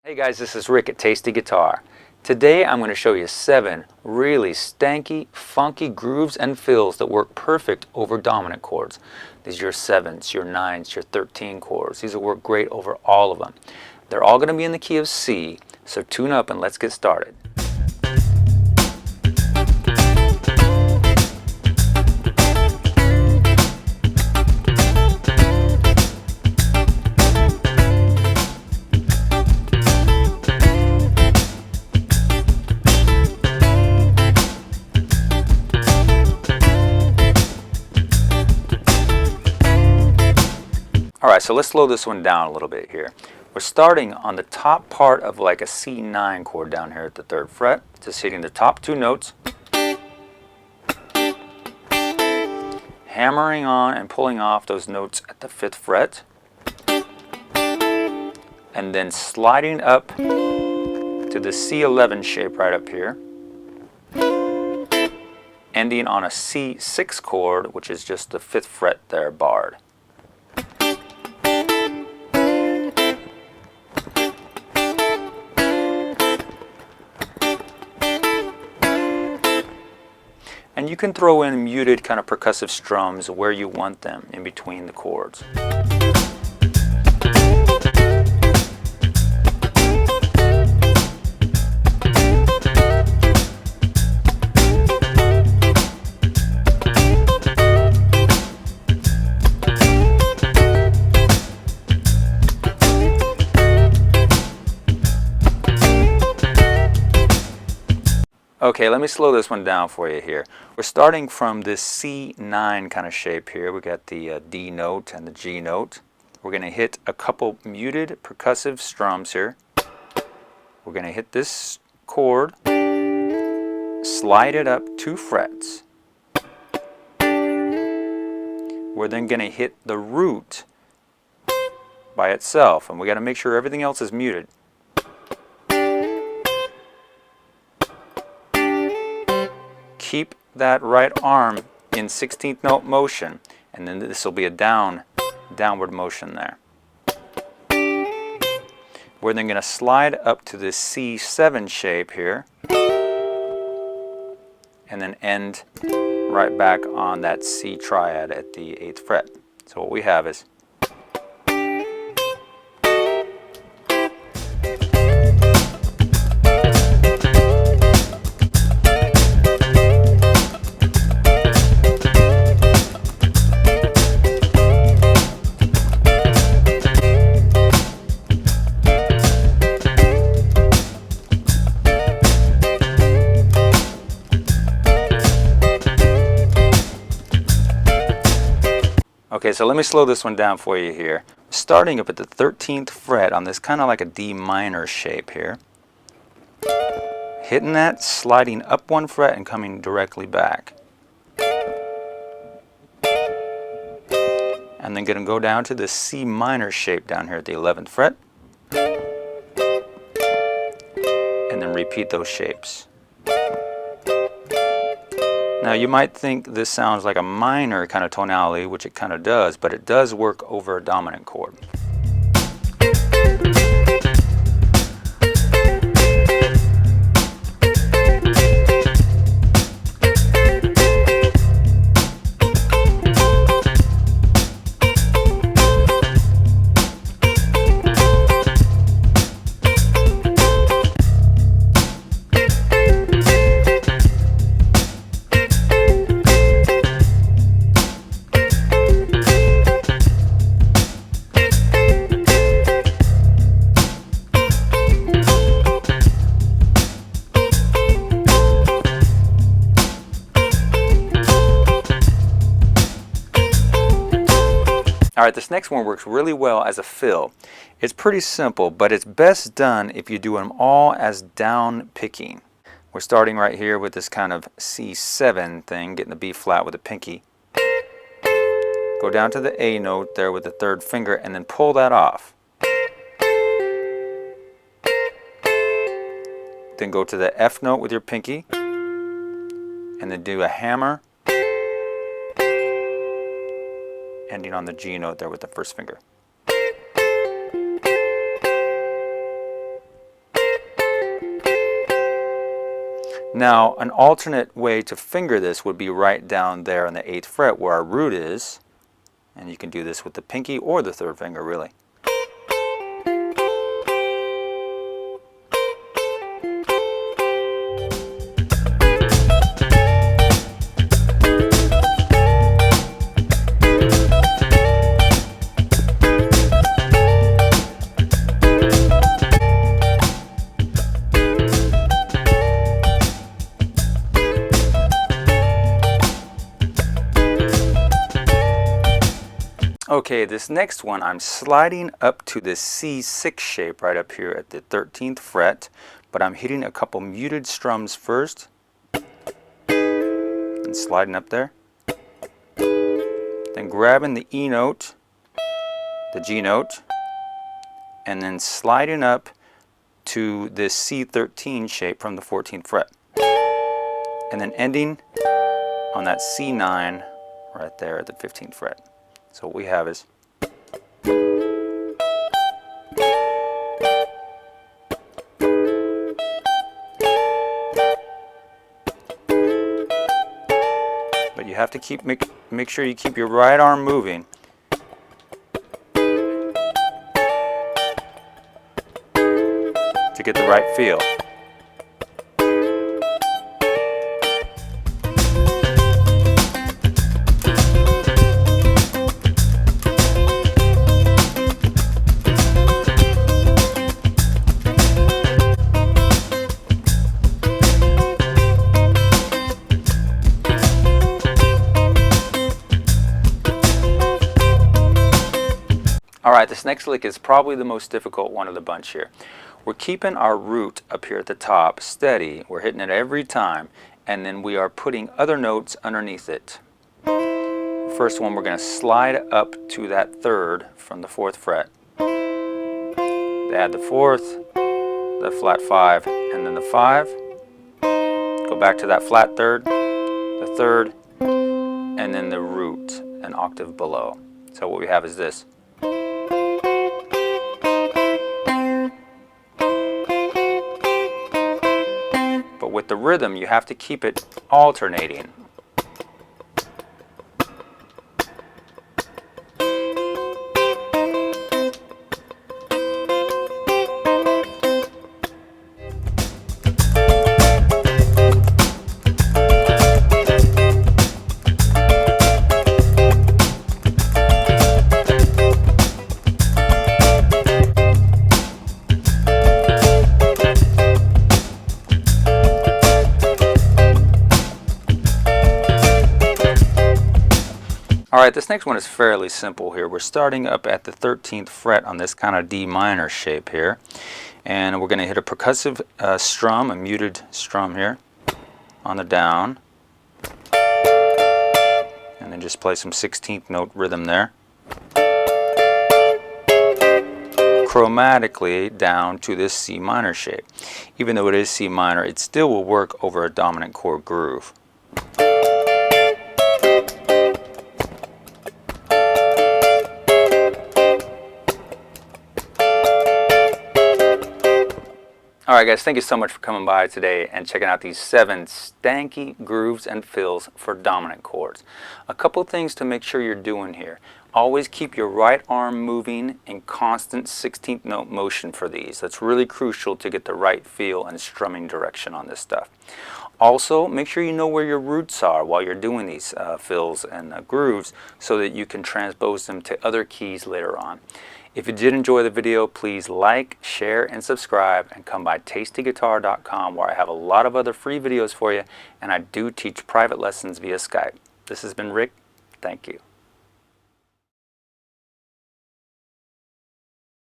Hey guys, this is Rick at Tasty Guitar. Today I'm going to show you 7 really stanky, funky grooves and fills that work perfect over dominant chords. These are your 7s, your 9s, your 13 chords. These will work great over all of them. They're all going to be in the key of C, so tune up and let's get started. Alright, so let's slow this one down a little bit here. We're starting on the top part of like a C9 chord down here at the 3rd fret, just hitting the top 2 notes, hammering on and pulling off those notes at the 5th fret, and then sliding up to the C11 shape right up here, ending on a C6 chord, which is just the 5th fret there barred. And you can throw in muted kind of percussive strums where you want them in between the chords. Okay, let me slow this one down for you here. We're starting from this C9 kind of shape here. We got the D note and the G note. We're going to hit a couple muted percussive strums here. We're going to hit this chord, slide it up 2 frets. We're then going to hit the root by itself, and we got to make sure everything else is muted. Keep that right arm in 16th note motion, and then this will be a downward motion there. We're then going to slide up to the C7 shape here, and then end right back on that C triad at the 8th fret. So what we have is Okay, so let me slow this one down for you here. Starting up at the 13th fret on this kind of like a D minor shape here. Hitting that, sliding up 1 fret and coming directly back. And then going to go down to the C minor shape down here at the 11th fret. And then repeat those shapes. Now you might think this sounds like a minor kind of tonality, which it kind of does, but it does work over a dominant chord. Alright, this next one works really well as a fill. It's pretty simple, but it's best done if you do them all as down picking. We're starting right here with this kind of C7 thing, getting the B flat with a pinky. Go down to the A note there with the 3rd finger and then pull that off. Then go to the F note with your pinky and then do a hammer ending on the G note there with the first finger. Now, an alternate way to finger this would be right down there on the 8th fret where our root is. And you can do this with the pinky or the 3rd finger, really. Okay, this next one, I'm sliding up to the C6 shape right up here at the 13th fret, but I'm hitting a couple muted strums first, and sliding up there. Then grabbing the E note, the G note, and then sliding up to this C13 shape from the 14th fret. And then ending on that C9 right there at the 15th fret. So what we have is but you have to make sure you keep your right arm moving to get the right feel. Alright, this next lick is probably the most difficult one of the bunch here. We're keeping our root up here at the top steady. We're hitting it every time, and then we are putting other notes underneath it. First one, we're going to slide up to that 3rd from the 4th fret. Add the 4th, the flat 5, and then the 5. Go back to that flat 3rd, the 3rd, and then the root, an octave below. So what we have is this. But with the rhythm, you have to keep it alternating. Alright, this next one is fairly simple here. We're starting up at the 13th fret on this kind of D minor shape here. And we're going to hit a percussive strum, a muted strum here on the down. And then just play some 16th note rhythm there. Chromatically down to this C minor shape. Even though it is C minor, it still will work over a dominant chord groove. Alright guys, thank you so much for coming by today and checking out these 7 stanky grooves and fills for dominant chords. A couple things to make sure you're doing here. Always keep your right arm moving in constant 16th note motion for these. That's really crucial to get the right feel and strumming direction on this stuff. Also, make sure you know where your roots are while you're doing these fills and grooves so that you can transpose them to other keys later on. If you did enjoy the video, please like, share, and subscribe, and come by TastyGuitar.com where I have a lot of other free videos for you, and I do teach private lessons via Skype. This has been Rick. Thank you.